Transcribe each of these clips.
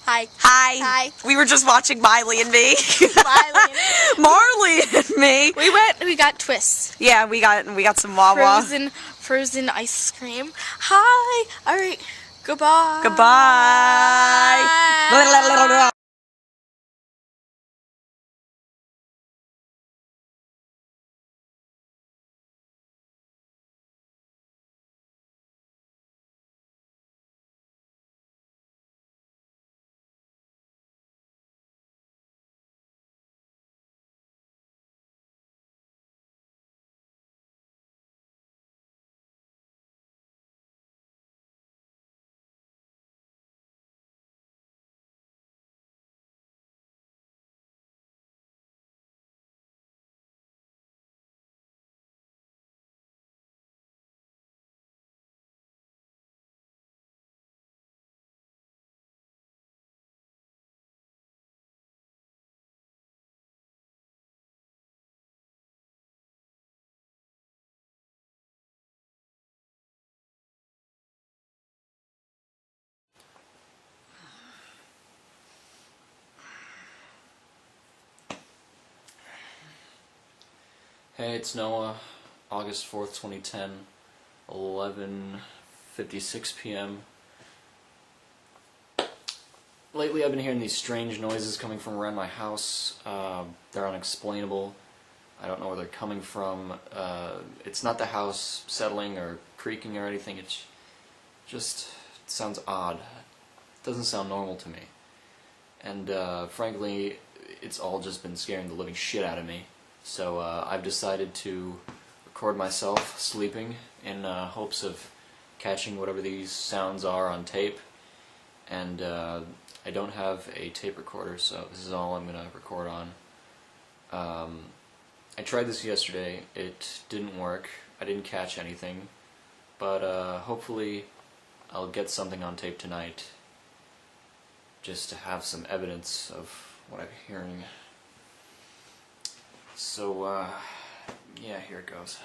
Hi. Hi. Hi. We were just watching Miley and me. Miley. Marley and me. We got twists. Yeah, we got some Wawa. Frozen ice cream. Hi. All right. Goodbye. Goodbye. Hey, it's Noah. August 4th, 2010, 11:56 p.m. Lately I've been hearing these strange noises coming from around my house. They're unexplainable. I don't know where they're coming from. It's not the house settling or creaking or anything. It sounds odd. It doesn't sound normal to me. And frankly, it's all just been scaring the living shit out of me. So I've decided to record myself sleeping in hopes of catching whatever these sounds are on tape. And I don't have a tape recorder, so this is all I'm going to record on. I tried this yesterday. It didn't work. I didn't catch anything. But hopefully I'll get something on tape tonight, just to have some evidence of what I'm hearing. So, yeah, here it goes.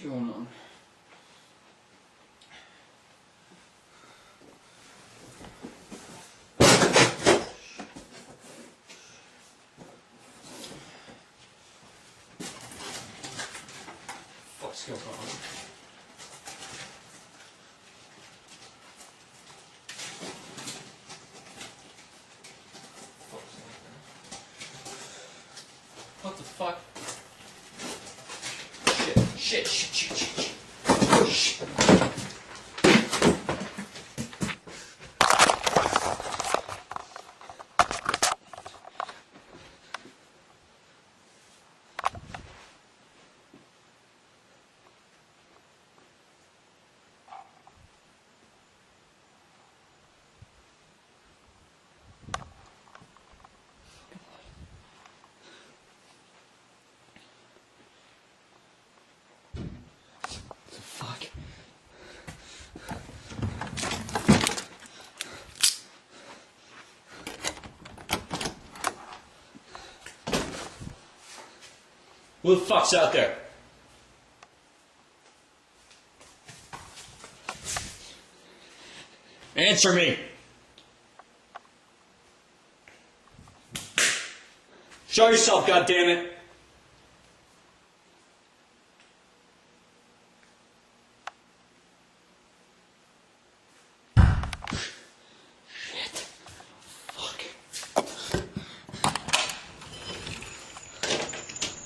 going on? What's going on? What the fuck? Shit. Fuck. Who the fuck's out there? Answer me! Show yourself, goddammit!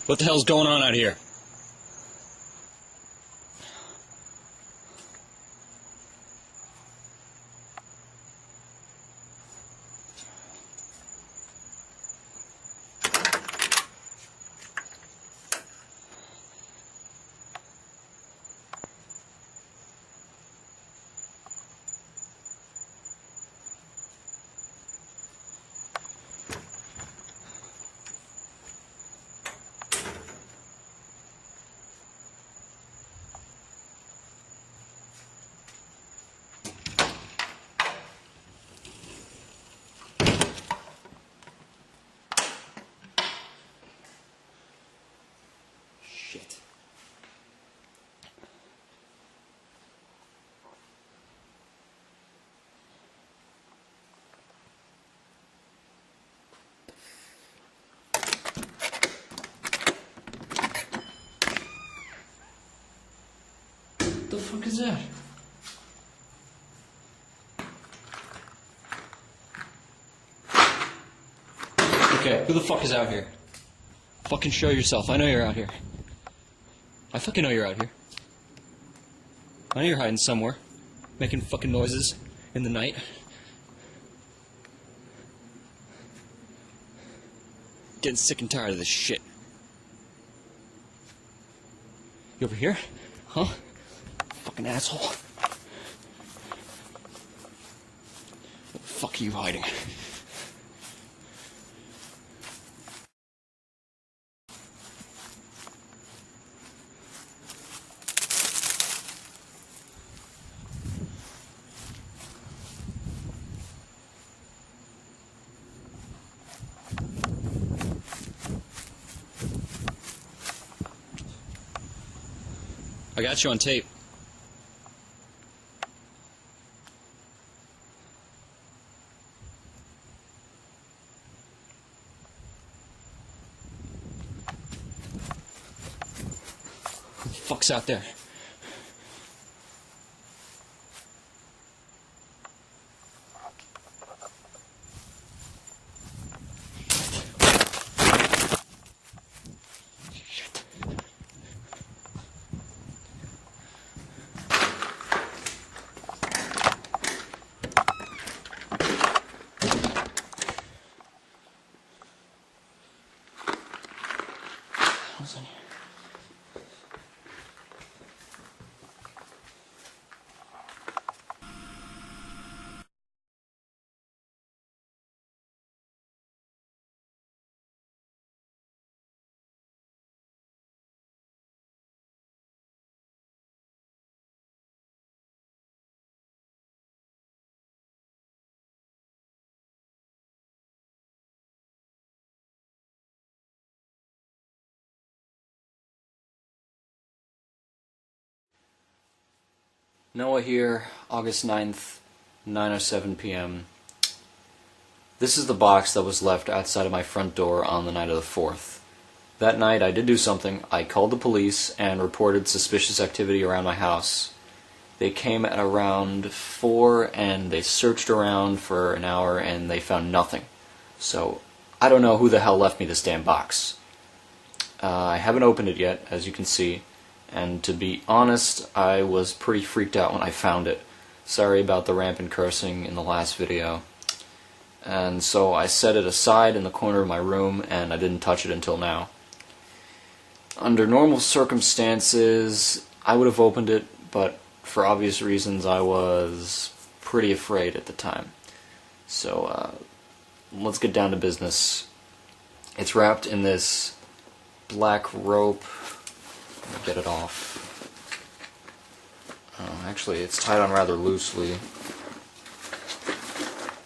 What the hell's going on out here? Shit. What the fuck is that? Okay, who the fuck is out here? Fucking show yourself. I know you're out here. I fucking know you're out here. I know you're hiding somewhere, making fucking noises in the night. Getting sick and tired of this shit. You over here? Huh? Fucking asshole. What the fuck are you hiding? I got you on tape. Who the fuck's out there? What's in here? Noah here, August 9th, 9:07 p.m. This is the box that was left outside of my front door on the night of the 4th. That night I did do something. I called the police and reported suspicious activity around my house. They came at around 4 and they searched around for an hour and they found nothing. So I don't know who the hell left me this damn box. I haven't opened it yet, as you can see. And to be honest, I was pretty freaked out when I found it. Sorry about the rampant cursing in the last video. And so I set it aside in the corner of my room, and I didn't touch it until now. Under normal circumstances, I would have opened it, but for obvious reasons I was pretty afraid at the time. So let's get down to business. It's wrapped in this black rope. Let me get it off. Actually, it's tied on rather loosely.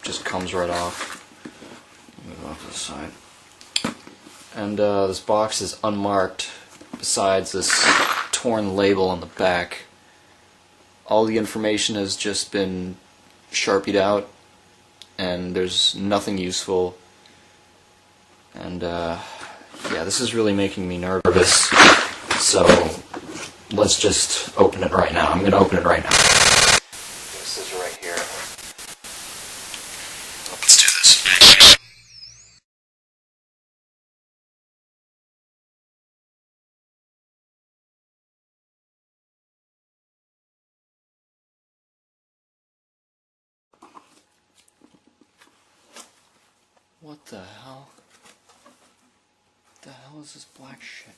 Just comes right off. Move it off to the side. And this box is unmarked, besides this torn label on the back. All the information has just been sharpied out, and there's nothing useful. And yeah, this is really making me nervous. So let's just open it right now. I'm going to open it right now. This is right here. Let's do this. What the hell? What the hell is this black shit?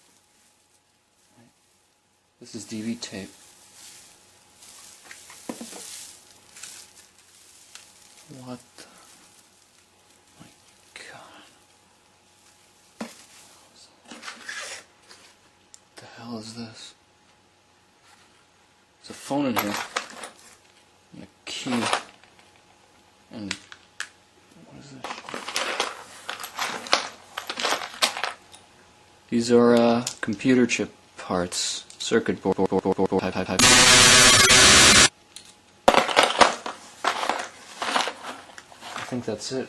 This is DV tape. What the... My God. What the hell is this? There's a phone in here. And a key. And... what is this shit? These are, computer chip parts. Circuit board, type. I think that's it.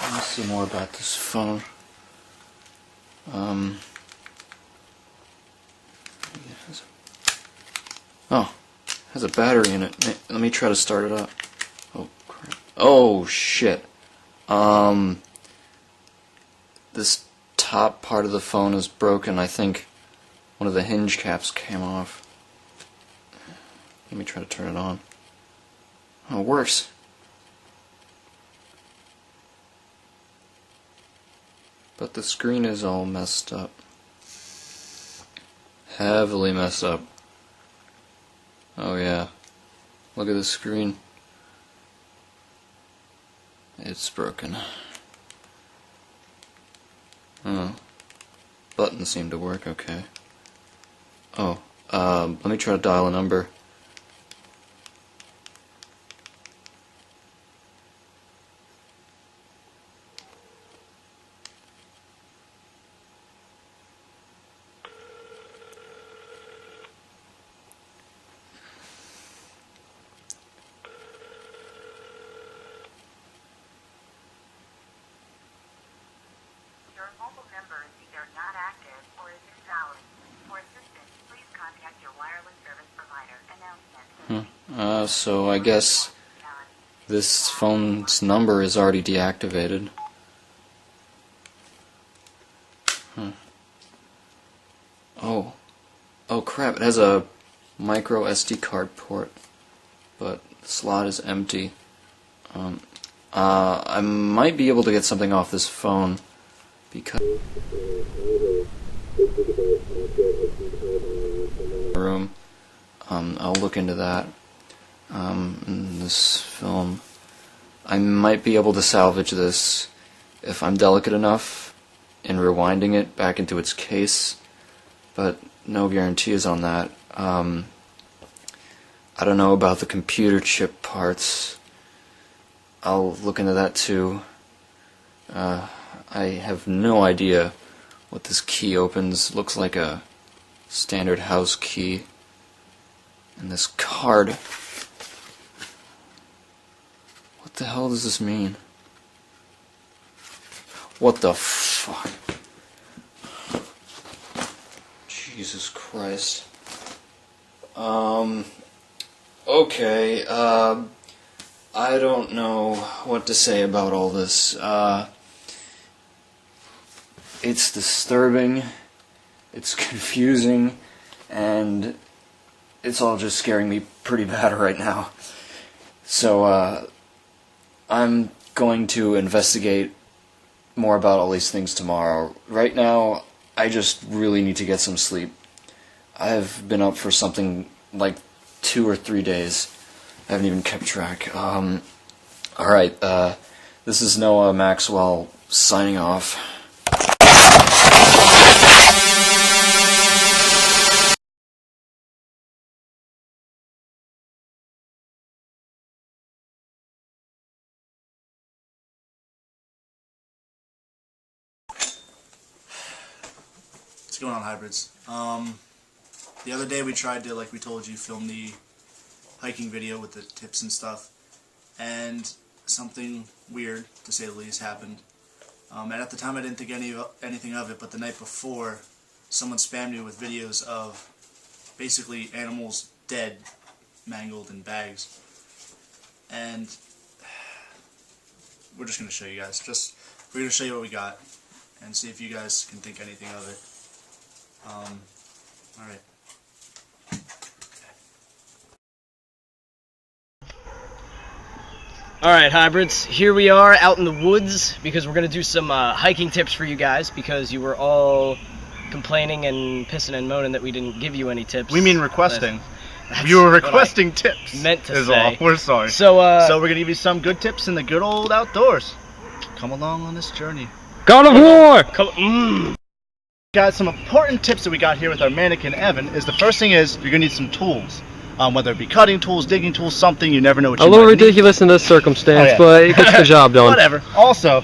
Let me see more about this phone. Has a battery in it. Let me try to start it up. Oh crap. Oh shit. This top part of the phone is broken. I think one of the hinge caps came off. Let me try to turn it on. Oh, it works. But the screen is all messed up. Heavily messed up. Oh yeah. Look at the screen. It's broken. Oh. Buttons seem to work okay. Oh, let me try to dial a number. Your mobile number is either not active or is invalid. For assistance, please contact your wireless service provider. Announcement. So I guess this phone's number is already deactivated. Oh crap, it has a micro SD card port, but the slot is empty. I might be able to get something off this phone because room. I'll look into that. In this film, I might be able to salvage this if I'm delicate enough in rewinding it back into its case, but no guarantees on that. I don't know about the computer chip parts. I'll look into that too. I have no idea what this key opens. Looks like a standard house key. And this card. What the hell does this mean? What the fuck? Jesus Christ. Okay, I don't know what to say about all this. It's disturbing, it's confusing, and it's all just scaring me pretty bad right now. So, I'm going to investigate more about all these things tomorrow. Right now, I just really need to get some sleep. I've been up for something like 2 or 3 days. I haven't even kept track. Alright, this is Noah Maxwell signing off. What's going on, hybrids? The other day we tried to, like we told you, film the hiking video with the tips and stuff, and something weird, to say the least, happened. And at the time I didn't think anything of it, but the night before, someone spammed me with videos of basically animals dead, mangled in bags. And we're just going to show you guys. We're going to show you what we got and see if you guys can think anything of it. Alright. Alright, hybrids, here we are out in the woods because we're going to do some hiking tips for you guys because you were all complaining and pissing and moaning that we didn't give you any tips. We mean requesting. That's You were what requesting tips. meant to is say. all. We're sorry. So we're going to give you some good tips in the good old outdoors. Come along on this journey. God of War! Guys, some important tips that we got here with our mannequin Evan is the first thing is you're going to need some tools. Whether it be cutting tools, digging tools, something, you never know what you A little might need. ridiculous in this circumstance, Oh, yeah. but it gets the job done. Whatever. Also,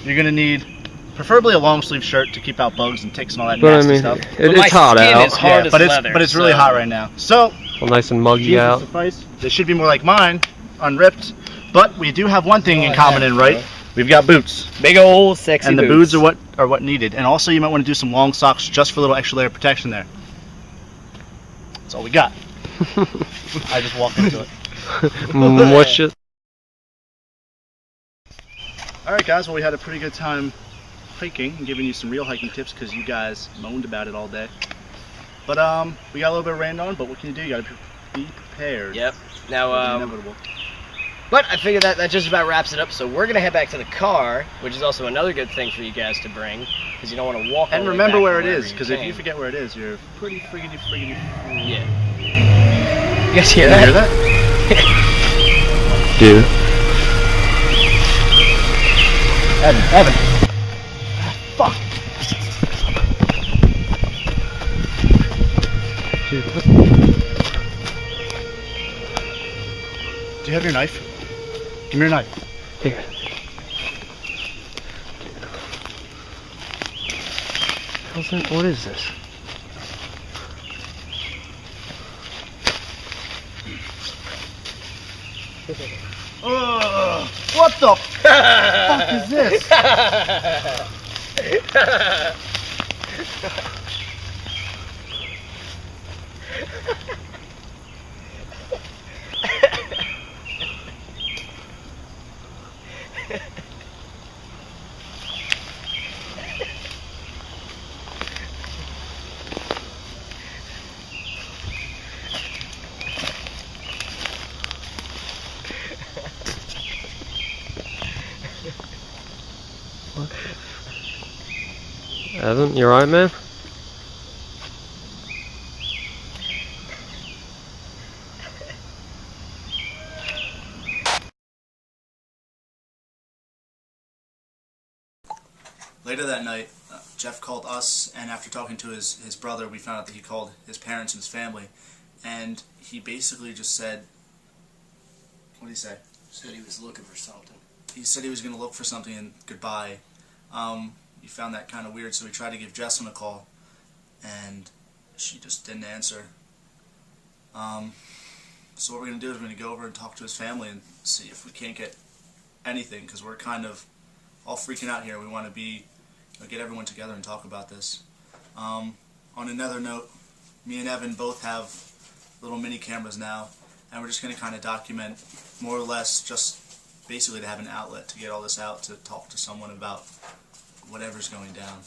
you're going to need preferably a long sleeve shirt to keep out bugs and ticks and all that But I nasty mean, stuff. it's hot out. Is hard as but leather, it's really so- hot right now. So, Well, nice and muggy Jesus out. suffice. They should be more like mine, unripped. But we do have one thing in common in right. We've got boots. Big old sexy And the boots. boots are what needed. And also you might want to do some long socks just for a little extra layer of protection there. That's all we got. I just walked into it. What's just... Alright guys, well we had a pretty good time hiking and giving you some real hiking tips because you guys moaned about it all day. But we got a little bit of rain on, but what can you do? You gotta be prepared. Yep. for the Now, inevitable. but I figure that just about wraps it up, so we're going to head back to the car, which is also another good thing for you guys to bring, because you don't want to walk all And the way remember back where from it wherever is, you because if you came. forget where it is, you're pretty friggity Yeah. You guys hear Did you that? hear that? Dude. Evan. Fuck. Dude, what? Do you have your knife? Give me your knife. Here. What is this? What the fuck is this? Evan, you alright, man? Later that night, Jeff called us, and after talking to his brother, we found out that he called his parents and his family, and he basically just said, what did he say? Said he was looking for something. He said he was going to look for something and goodbye. He found that kind of weird, so we tried to give Jessamine a call, and she just didn't answer. So what we're going to do is we're going to go over and talk to his family and see if we can't get anything, because we're kind of all freaking out here. We want to be, get everyone together and talk about this. On another note, me and Evan both have little mini cameras now, and we're just going to kind of document, more or less, just basically to have an outlet to get all this out, to talk to someone about whatever's going down.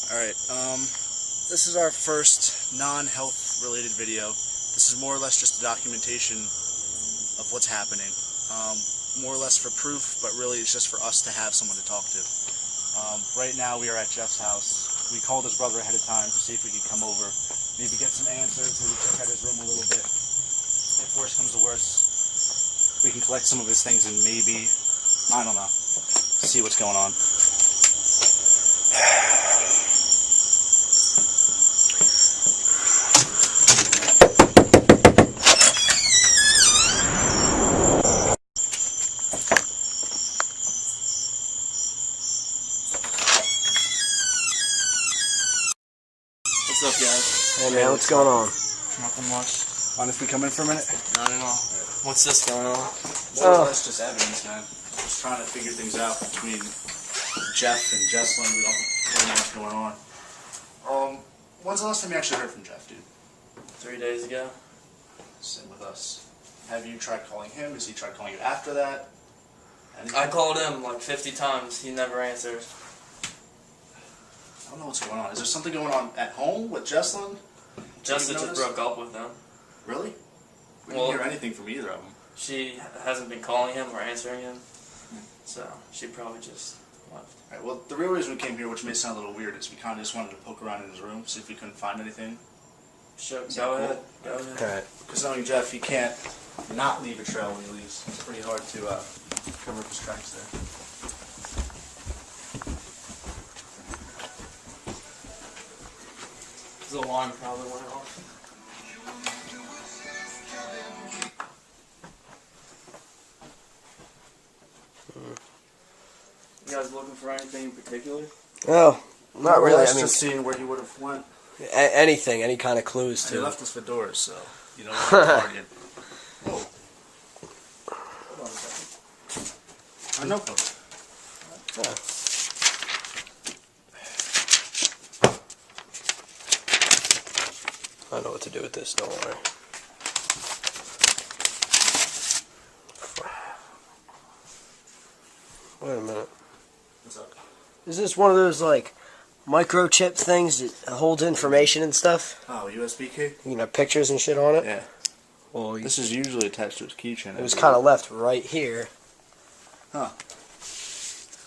Alright, this is our first non-health related video. This is more or less just a documentation of what's happening. More or less for proof, but really it's just for us to have someone to talk to. Right now we are at Jeff's house. We called his brother ahead of time to see if we could come over, maybe get some answers, maybe check out his room a little bit. If worse comes to worse, we can collect some of his things and maybe, I don't know, see what's going on. What's up, guys? Hey man, what's going on? Nothing much. Mind if we come in for a minute? Not at all. What's this going on? Well, that's just evidence, man. Just trying to figure things out between Jeff and Jesslyn. We don't really know what's going on. When's the last time you actually heard from Jeff, dude? 3 days ago. Same with us. Have you tried calling him? Has he tried calling you after that? Anything? I called him like 50 times. He never answered. I don't know what's going on. Is there something going on at home with Jesslyn? Justin just broke up with him. Really? We Well- didn't hear anything from either of them. She hasn't been calling him or answering him. So she probably just left. Alright, well, the real reason we came here, which may sound a little weird, is we kind of just wanted to poke around in his room, see if we couldn't find anything. Sure, that go ahead. cool? Go ahead. Alright. Because knowing Jeff, he can't not leave a trail when he leaves. It's pretty hard to cover up his tracks there. The alarm probably went off. You guys looking for anything in particular? Oh, not really. I mean, just seeing where he would have went. anything, any kind of clues And he to. left us fedoras, so you know we're target. Whoa. Hold on a second. Our notebook. I know what to do with this, don't worry. Wait a minute. What's up? Is this one of those, like, microchip things that holds information and stuff. Oh, USB key? You know, pictures and shit on it. Yeah. Well, This is usually attached to its keychain. it was kind of left right here. Huh.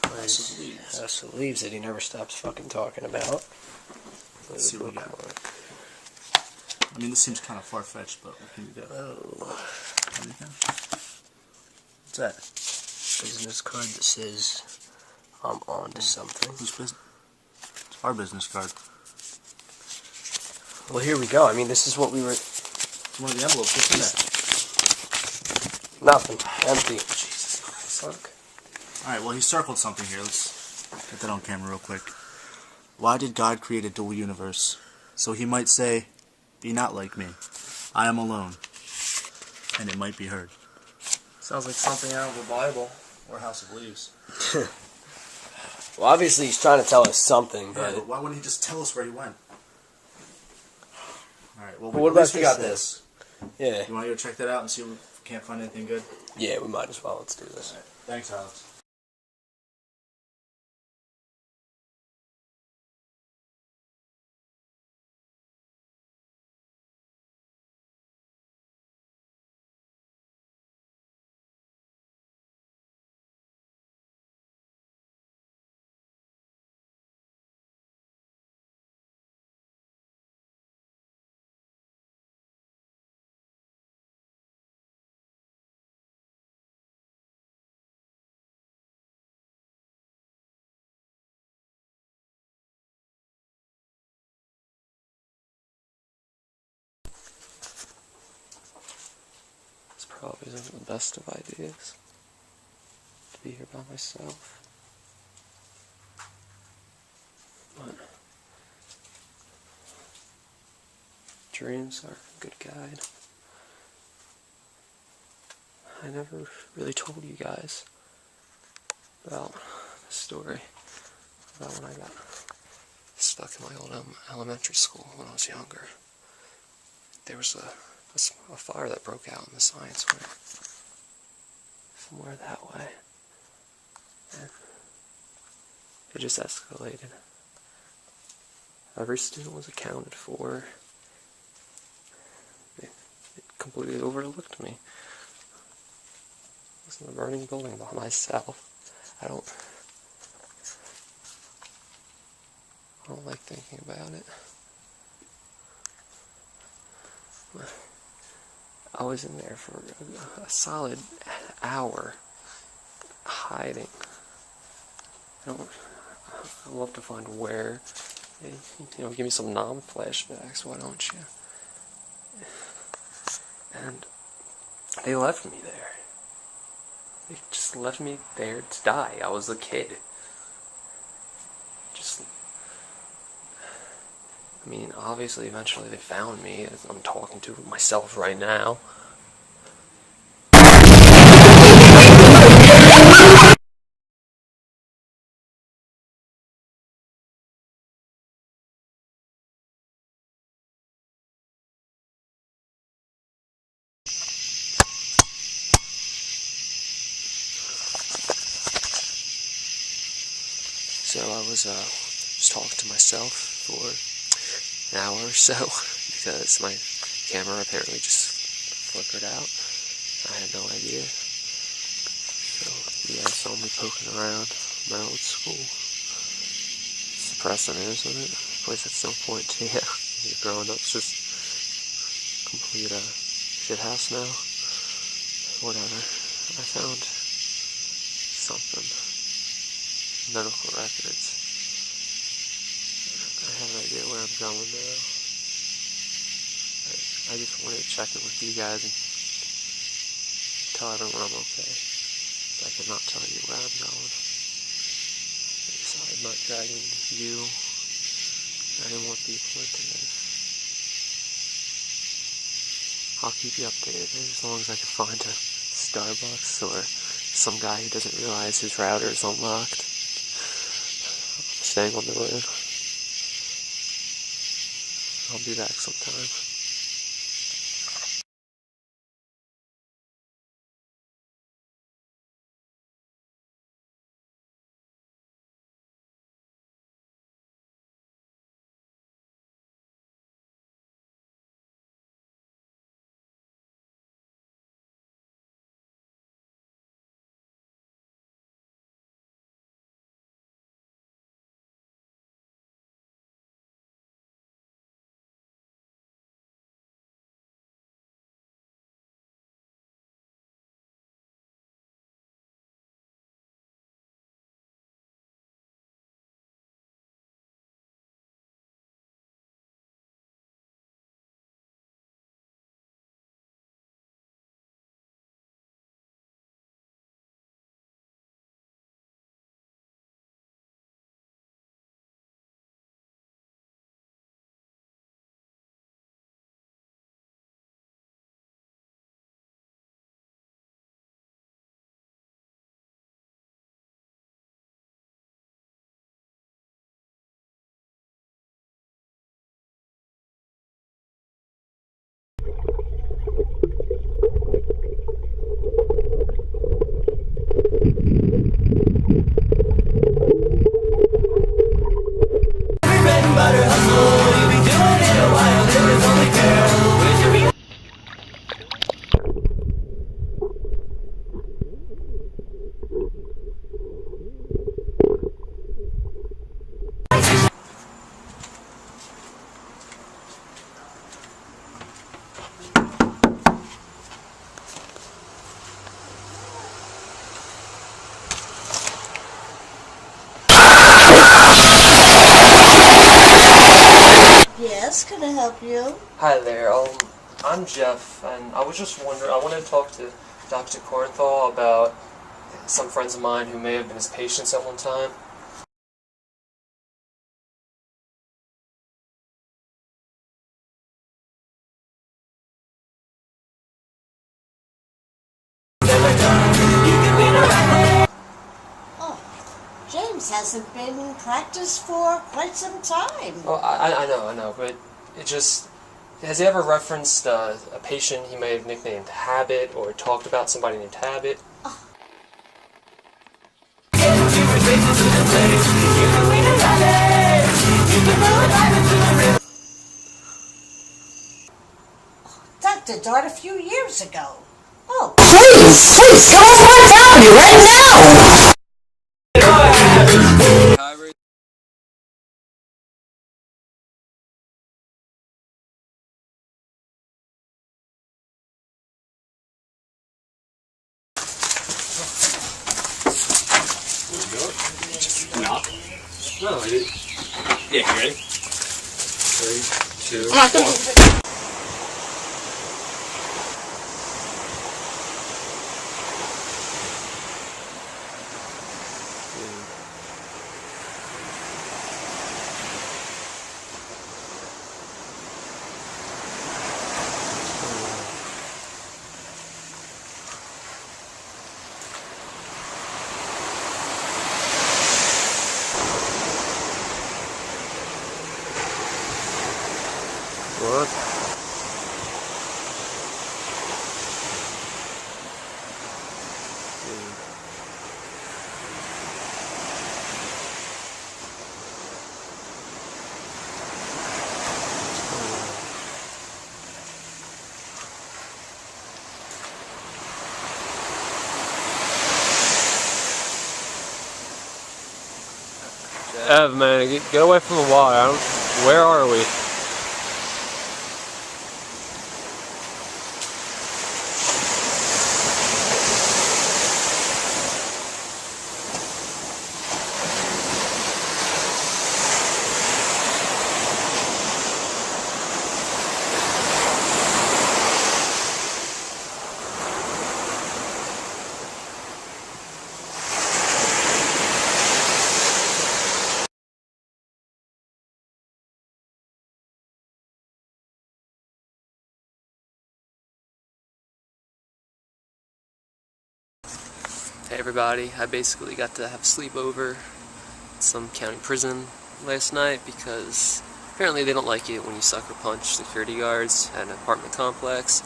House of Leaves. House of Leaves that he never stops fucking talking about. Let's see what we got. I mean, this seems kind of far-fetched, but what can you do? Oh. Anything? What's that? Business card that says I'm on to something. Whose business? It's our business card. Well, here we go. I mean, this is what we were... It's one of the envelopes. What's in there? Nothing. Empty. Jesus Christ. Fuck. Alright, well, he circled something here. Let's get that on camera real quick. Why did God create a dual universe? So he might say, be not like me. I am alone. And it might be heard. Sounds like something out of the Bible. Or House of Leaves. Well, obviously he's trying to tell us something, Yeah, but... but why wouldn't he just tell us where he went? Alright, well, But what at least about we got this this. Yeah. You want to go check that out and see if we can't find anything good? Yeah, we might as well. Let's do this. Alright, thanks, Alex. This probably isn't the best of ideas. To be here by myself. But dreams are a good guide. I never really told you guys about the story about when I got stuck in my old elementary school when I was younger. There was a fire that broke out in the science wing somewhere that way, and it just escalated. Every student was accounted for. It completely overlooked me. I was in a burning building by myself. I don't like thinking about it. I was in there for a solid hour, hiding. I'd love to find where. Give me some flashbacks, why don't you? And they left me there. They just left me there to die. I was a kid. Obviously, eventually they found me, as I'm talking to myself right now. So I was just talking to myself for an hour or so because my camera apparently just flickered out. I had no idea. So you guys saw me poking around my old school. It's depressing, isn't it? A place at some point, yeah. You're growing up, it's just complete shit house now. Whatever. I found something. Medical records. I have an idea where I'm going now. I just wanted to check it with you guys and tell everyone I'm okay. But I could not tell you where I'm going. I decided not dragging you or any more people into this. I'll keep you updated as long as I can find a Starbucks or some guy who doesn't realize his router is unlocked. Staying on the road. I'll be back sometime. Yes, can I help you? Hi there. I'm Jeff, and I was just wondering. I wanted to talk to Dr. Kornthal about some friends of mine who may have been his patients at one time. Oh, James hasn't been in practice for quite some time. Oh, I know, but it just... Has he ever referenced a patient he may have nicknamed Habit, or talked about somebody named Habit? Dr. Dart a few years ago. Oh. Please, come on down here right now! No, I didn't. Yeah, you ready? 3, 2, 1. What? Ev, man, get away from the water. Where are we? Hey everybody, I basically got to have a sleepover at some county prison last night because apparently they don't like it when you sucker punch security guards at an apartment complex.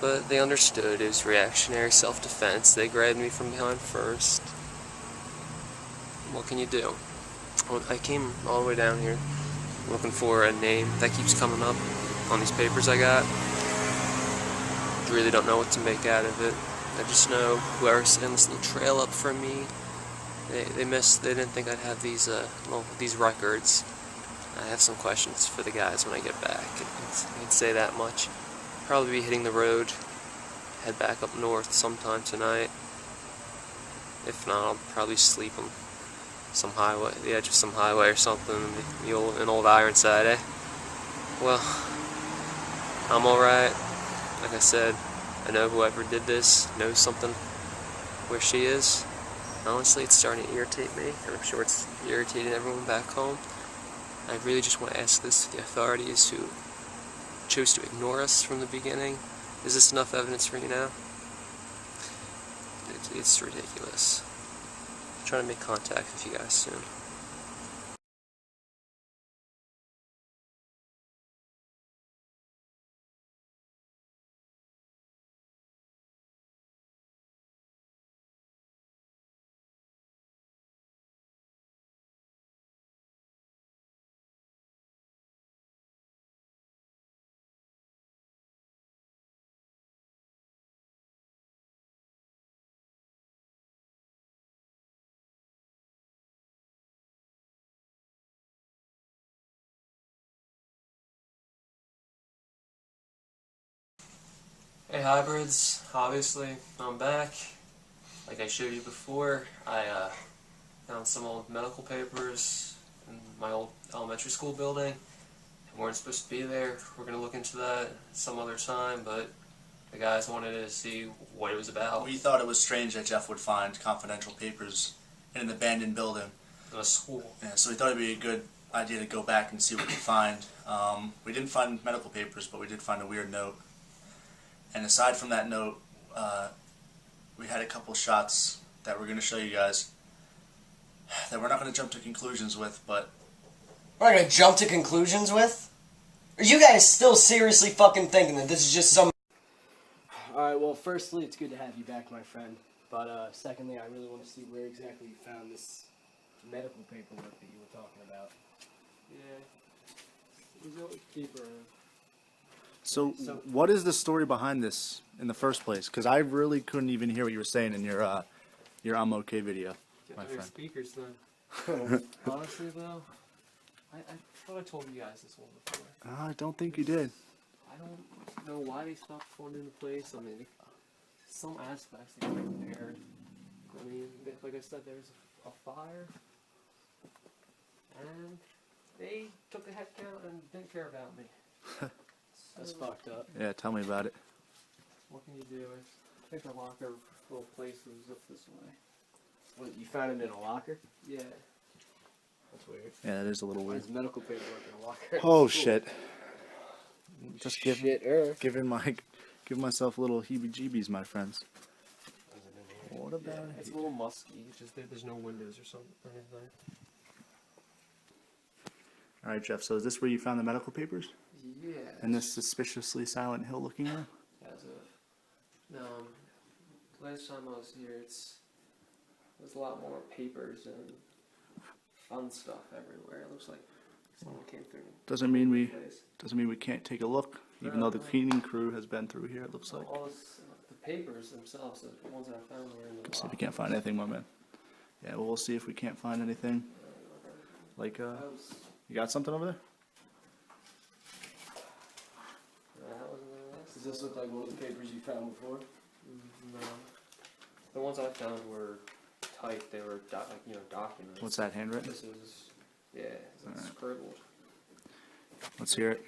But they understood it was reactionary self-defense. They grabbed me from behind first. What can you do? Well, I came all the way down here looking for a name that keeps coming up on these papers I got. Really don't know what to make out of it. I just know whoever's setting this little trail up for me, they didn't think I'd have these these records. I have some questions for the guys when I get back. I can say that much. Probably be hitting the road, head back up north sometime tonight. If not, I'll probably sleep on some highway, the edge of some highway or something, an old Ironside, eh? Well, I'm alright. Like I said, I know whoever did this knows something where she is. Honestly, it's starting to irritate me, and I'm sure it's irritating everyone back home. I really just want to ask this to the authorities who chose to ignore us from the beginning. Is this enough evidence for you now? It's ridiculous. I'm trying to make contact with you guys soon. Hey hybrids, obviously I'm back. Like I showed you before, I found some old medical papers in my old elementary school building. They weren't supposed to be there. We're going to look into that some other time, but the guys wanted to see what it was about. We thought it was strange that Jeff would find confidential papers in an abandoned building. In a school. Yeah, so we thought it'd be a good idea to go back and see what we could find. We didn't find medical papers, but we did find a weird note. And aside from that note, we had a couple shots that we're going to show you guys that we're not going to jump to conclusions with, but... We're not going to jump to conclusions with? Are you guys still seriously fucking thinking that this is just some... Alright, well, firstly, it's good to have you back, my friend. But, secondly, I really want to see where exactly you found this medical paperwork that you were talking about. Yeah. It was always paper. So, what is the story behind this in the first place? Because I really couldn't even hear what you were saying in your I'm okay video, my friend. Speakers then. Honestly though, I thought I told you guys this one before. I don't think you did. I don't know why they stopped falling into place. I mean, some aspects they were repaired. I mean, like I said, there was a fire, and they took the head count and didn't care about me. That's fucked up. Yeah, tell me about it. What can you do? I think the locker little place was up this way. What, you found it in a locker? Yeah. That's weird. Yeah, that is a little weird. There's medical paperwork in a locker. Oh shit! Just Shit, give myself a little heebie-jeebies, my friends. What about it? It's a little musky. It's just there's no windows or something or anything. All right, Jeff. So is this where you found the medical papers? Yeah. In this suspiciously Silent Hill looking room? As of no, last time I was here, there's a lot more papers and fun stuff everywhere. It looks like someone came through. Doesn't mean we can't take a look, even though the cleaning crew has been through here. It looks like. All this, the papers themselves, the ones that I found were in the Let's see if we can't find anything, my man. Yeah, well, we'll see if we can't find anything. Like, you got something over there? Does this look like one of the papers you found before? No. The ones I found were typed. They were documents. What's that, handwritten? This is, it's scribbled. Let's hear it.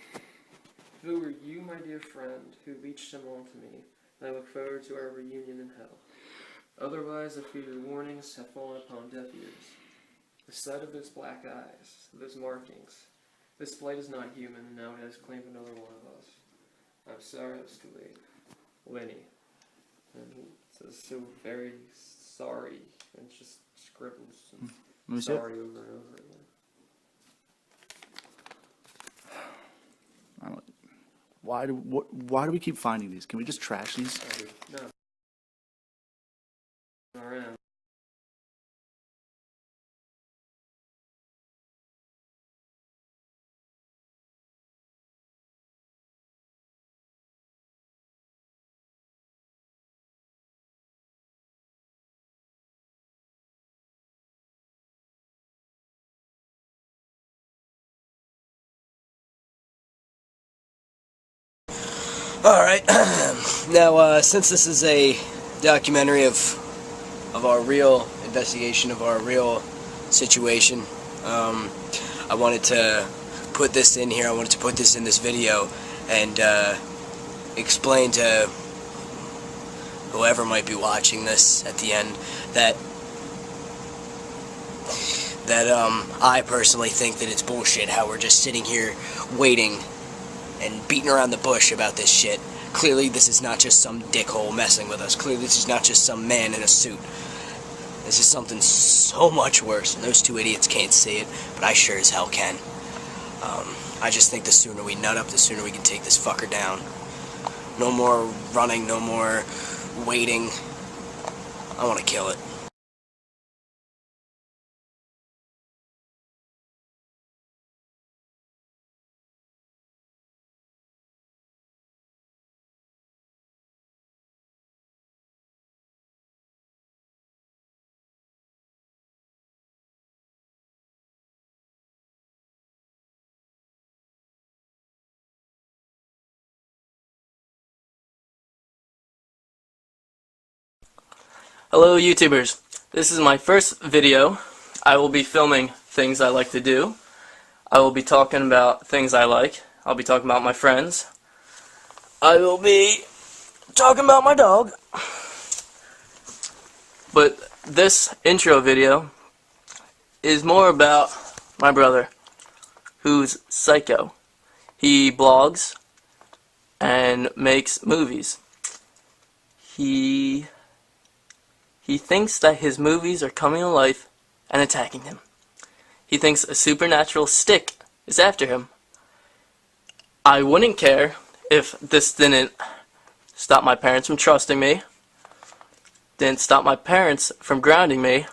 Who are you, my dear friend, who reached him on to me? I look forward to our reunion in hell. Otherwise, I fear your warnings have fallen upon deaf ears. The sight of those black eyes, those markings. This blight is not human, and now it has claimed another one of us. I'm sorry I was too late. Lenny. And it says so very sorry, and just scribbles and sorry over and over again. I don't. Why do we keep finding these? Can we just trash these? No. Around. Alright, now since this is a documentary of our real investigation, of our real situation, I wanted to put this in here, I wanted to put this in this video and explain to whoever might be watching this at the end that I personally think that it's bullshit how we're just sitting here waiting and beating around the bush about this shit. Clearly this is not just some dickhole messing with us. Clearly this is not just some man in a suit. This is something so much worse, and those two idiots can't see it, but I sure as hell can. I just think the sooner we nut up, the sooner we can take this fucker down. No more running, no more waiting. I want to kill it. Hello YouTubers, this is my first video. I will be filming things I like to do. I will be talking about things I like. I'll be talking about my friends. I will be talking about my dog. But this intro video is more about my brother, who's psycho. He blogs and makes movies. He thinks that his movies are coming to life and attacking him. He thinks a supernatural stick is after him. I wouldn't care if this didn't stop my parents from trusting me, didn't stop my parents from grounding me,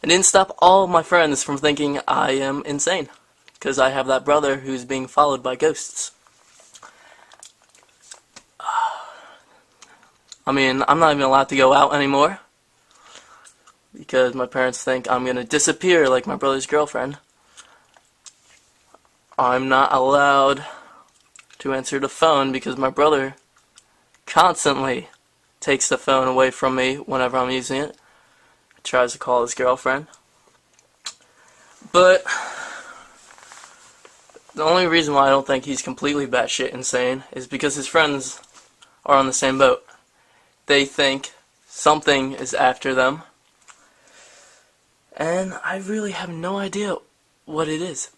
and didn't stop all of my friends from thinking I am insane, because I have that brother who's being followed by ghosts. I mean, I'm not even allowed to go out anymore because my parents think I'm going to disappear like my brother's girlfriend. I'm not allowed to answer the phone because my brother constantly takes the phone away from me whenever I'm using it. He tries to call his girlfriend. But the only reason why I don't think he's completely batshit insane is because his friends are on the same boat. They think something is after them, and I really have no idea what it is.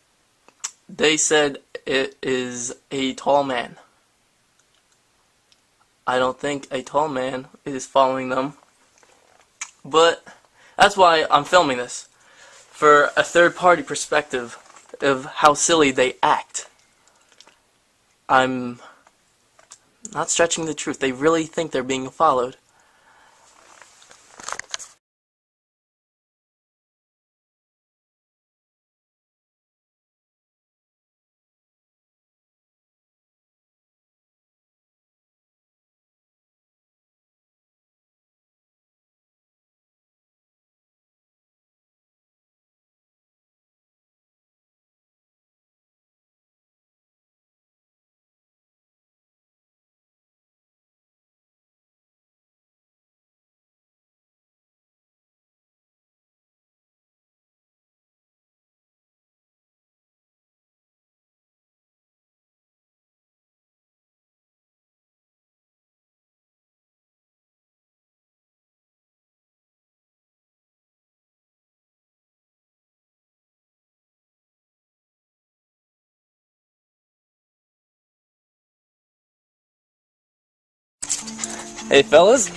They said it is a tall man. I don't think a tall man is following them, but that's why I'm filming this, for a third-party perspective of how silly they act. I'm not stretching the truth. They really think they're being followed. Hey fellas,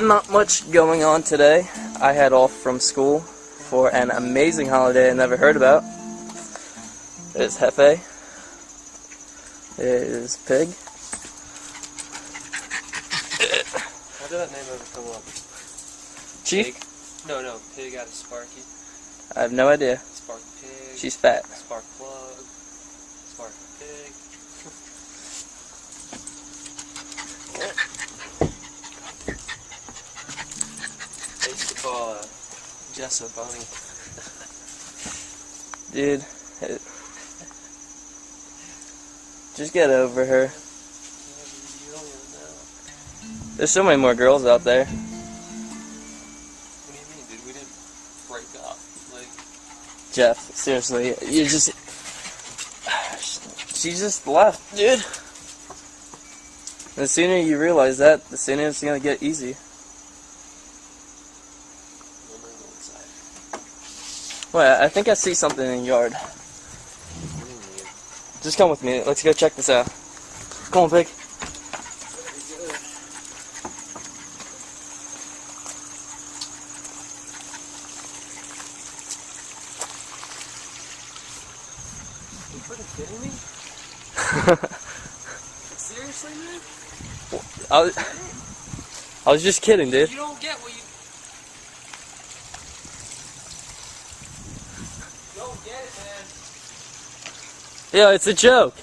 not much going on today. I had off from school for an amazing holiday I never heard about. There's Hefe. There's Pig. How did that name ever come up? Chief? Pig? No, Pig out of Sparky. I have no idea. Spark Pig. She's fat. Spark Plug. Spark Pig. I used to call Jess a bunny. Dude, just get over her. You don't even know. There's so many more girls out there. What do you mean, dude? We didn't break up. Like, Jeff, seriously, you just... She just left, dude. The sooner you realize that, the sooner it's gonna get easy. I'm gonna go inside. Wait, I think I see something in the yard. What do you mean? Just come with me. Let's go check this out. Come on, Pig. Are you fucking kidding me? Seriously, man? I was just kidding, dude. You don't get what you... You don't get it, man. Yeah, it's a joke.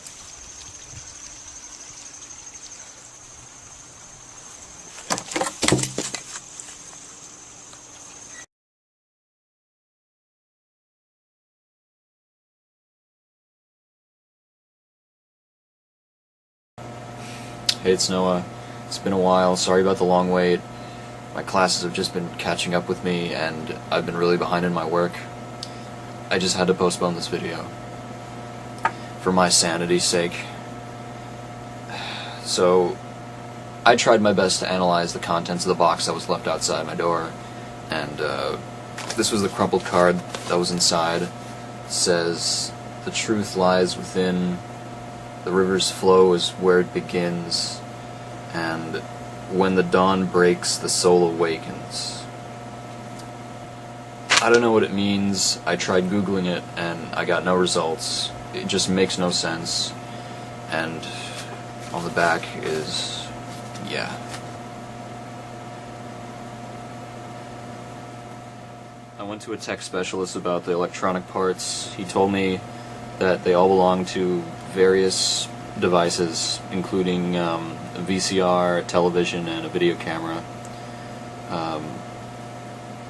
Hey, it's Noah. It's been a while, sorry about the long wait. My classes have just been catching up with me, and I've been really behind in my work. I just had to postpone this video. For my sanity's sake. So, I tried my best to analyze the contents of the box that was left outside my door, and this was the crumpled card that was inside. It says, "The truth lies within, the river's flow is where it begins, and when the dawn breaks, the soul awakens." I don't know what it means. I tried Googling it, and I got no results. It just makes no sense. And on the back is, yeah. I went to a tech specialist about the electronic parts. He told me that they all belong to various devices, including a VCR, a television, and a video camera.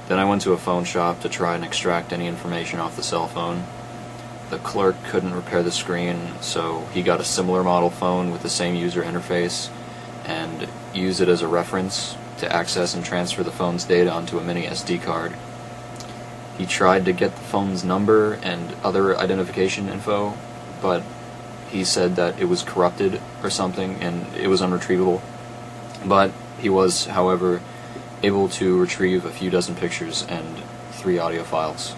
Then I went to a phone shop to try and extract any information off the cell phone. The clerk couldn't repair the screen, so he got a similar model phone with the same user interface and used it as a reference to access and transfer the phone's data onto a mini SD card. He tried to get the phone's number and other identification info, but he said that it was corrupted or something and it was unretrievable. But he was, however, able to retrieve a few dozen pictures and 3 audio files.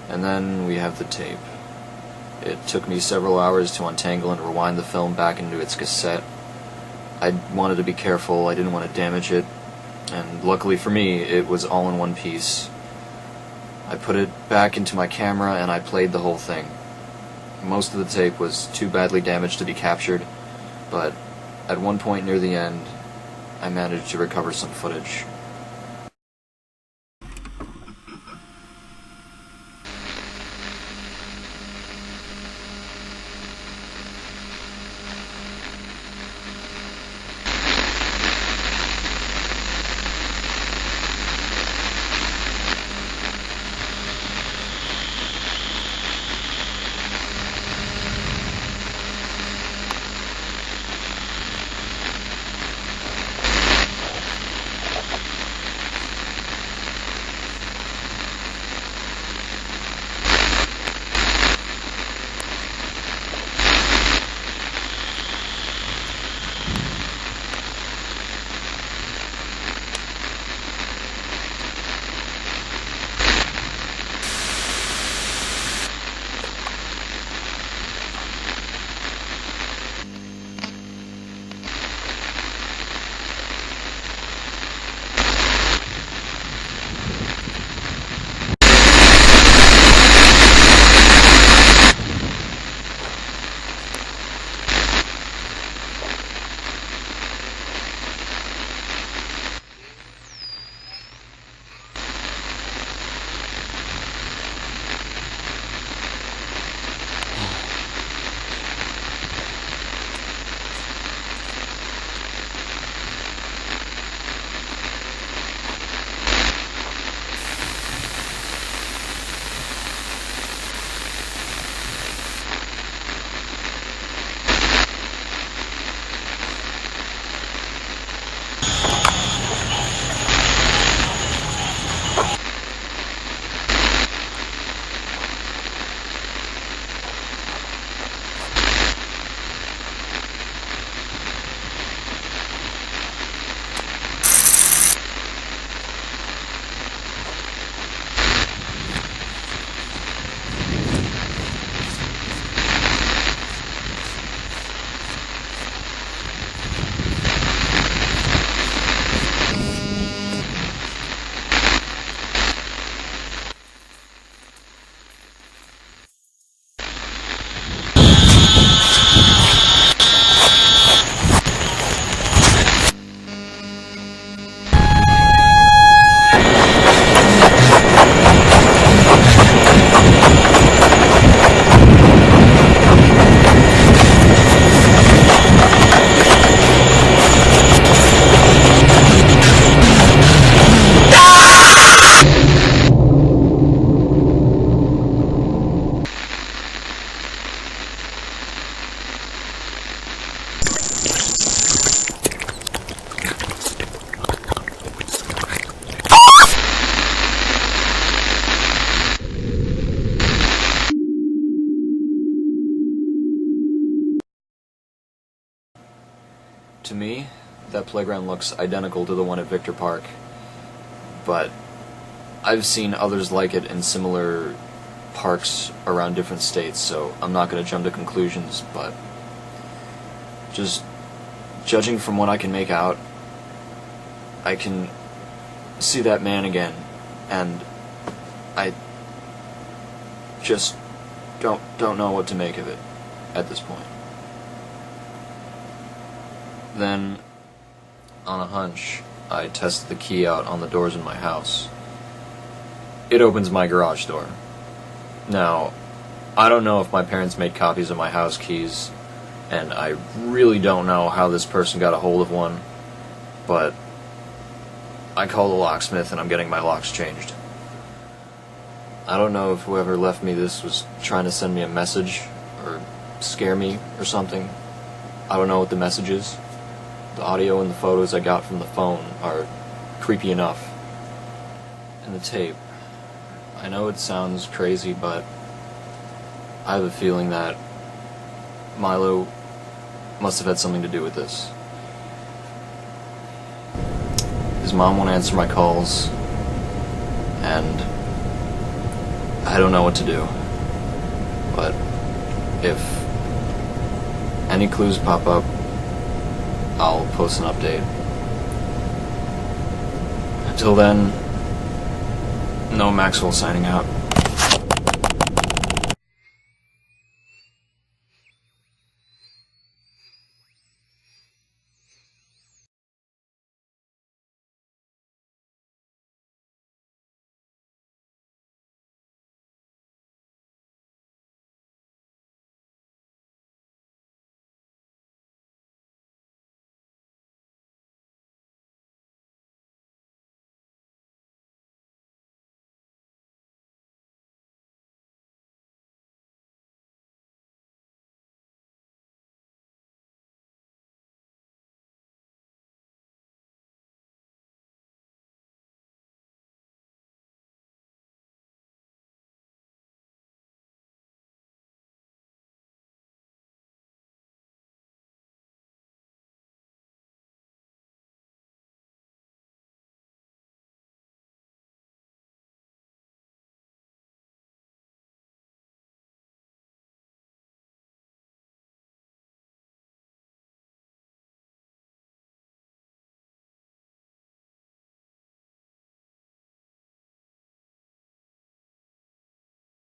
And then we have the tape. It took me several hours to untangle and rewind the film back into its cassette. I wanted to be careful, I didn't want to damage it, and luckily for me, it was all in one piece. I put it back into my camera and I played the whole thing. Most of the tape was too badly damaged to be captured, but at one point near the end, I managed to recover some footage. To me, that playground looks identical to the one at Victor Park, but I've seen others like it in similar parks around different states, so I'm not going to jump to conclusions, but just judging from what I can make out, I can see that man again, and I just don't know what to make of it at this point. Then, on a hunch, I tested the key out on the doors in my house. It opens my garage door. Now, I don't know if my parents made copies of my house keys, and I really don't know how this person got a hold of one, but I called the locksmith and I'm getting my locks changed. I don't know if whoever left me this was trying to send me a message, or scare me, or something. I don't know what the message is. The audio and the photos I got from the phone are creepy enough. And the tape. I know it sounds crazy, but I have a feeling that Milo must have had something to do with this. His mom won't answer my calls, and I don't know what to do. But if any clues pop up, I'll post an update. Until then, Noah Maxwell signing out.